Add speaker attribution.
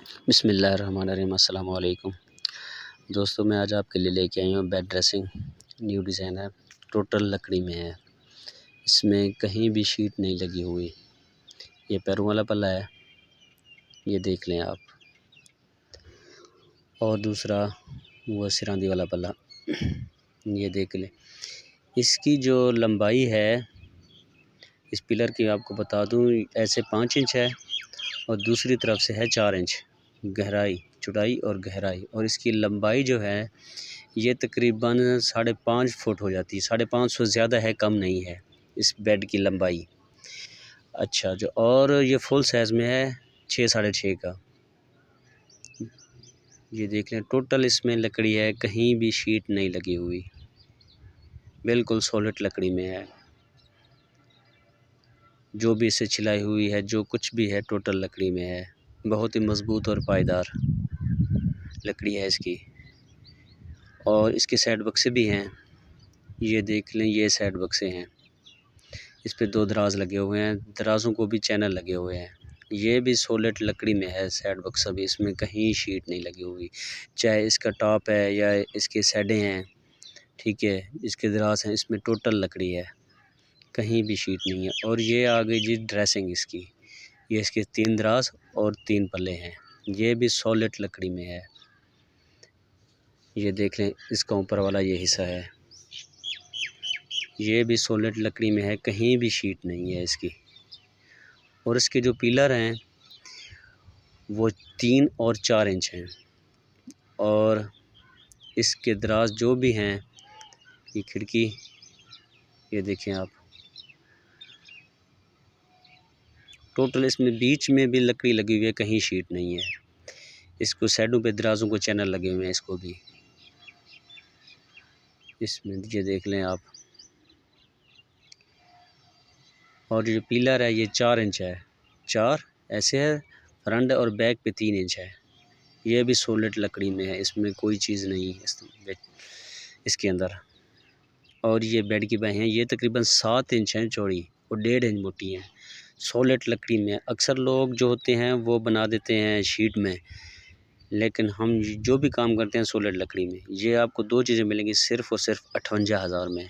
Speaker 1: बिस्मिल्लाहिर्रहमानिर्रहीम। अस्सलाम वालेकुम दोस्तों, मैं आज आपके लिए लेके आई हूँ बेड ड्रेसिंग। न्यू डिज़ाइन है, टोटल लकड़ी में है। इसमें कहीं भी शीट नहीं लगी हुई। ये पैरों वाला पल्ला है, ये देख लें आप। और दूसरा वो सिरांदी वाला पल्ला, ये देख लें। इसकी जो लंबाई है इस पिलर की आपको बता दूँ, ऐसे 5 इंच है और दूसरी तरफ से है 4 इंच गहराई, चौड़ाई और गहराई। और इसकी लंबाई जो है ये तकरीबन 5.5 फुट हो जाती है। 5.5 से ज़्यादा है, कम नहीं है इस बेड की लंबाई। अच्छा, जो और ये फुल साइज़ में है 6 साढ़े 6 का। ये देख लें, टोटल इसमें लकड़ी है, कहीं भी शीट नहीं लगी हुई, बिल्कुल सॉलिड लकड़ी में है। जो भी इससे छिलाई हुई है, जो कुछ भी है, टोटल लकड़ी में है। बहुत ही मज़बूत और पायदार लकड़ी है इसकी। और इसके साइड बक्से भी हैं, ये देख लें, ये साइड बक्से हैं। इस पे 2 दराज लगे हुए हैं, दराज़ों को भी चैनल लगे हुए हैं। ये भी सॉलिड लकड़ी में है, साइड बक्सा भी, इसमें कहीं शीट नहीं लगी हुई। चाहे इसका टॉप है या इसके साइडें हैं, ठीक है, इसके दराज हैं, इसमें टोटल लकड़ी है, कहीं भी शीट नहीं है। और ये आ गई जी ड्रेसिंग इसकी। ये इसके 3 दराज और 3 पल्ले हैं। ये भी सॉलिड लकड़ी में है। ये देख लें, इसका ऊपर वाला ये हिस्सा है, ये भी सॉलिड लकड़ी में है, कहीं भी शीट नहीं है इसकी। और इसके जो पिलर हैं वो 3 और 4 इंच हैं। और इसके दराज जो भी हैं, ये खिड़की, ये देखें आप, टोटल इसमें बीच में भी लकड़ी लगी हुई है, कहीं शीट नहीं है। इसको साइडों पे दराजों को चैनल लगे हुए हैं, इसको भी इसमें ये देख लें आप। और जो पिलर है ये 4 इंच है, 4 ऐसे है, फ्रंट और बैक पे 3 इंच है। ये भी सॉलिड लकड़ी में है, इसमें कोई चीज़ नहीं है इसके अंदर। और ये बेड की बाहें हैं, ये तकरीबन 7 इंच हैं चौड़ी और 1.5 इंच मोटी हैं, सॉलिड लकड़ी में। अक्सर लोग जो होते हैं वो बना देते हैं शीट में, लेकिन हम जो भी काम करते हैं सॉलिड लकड़ी में। ये आपको 2 चीज़ें मिलेंगी सिर्फ़ और सिर्फ 58,000 में।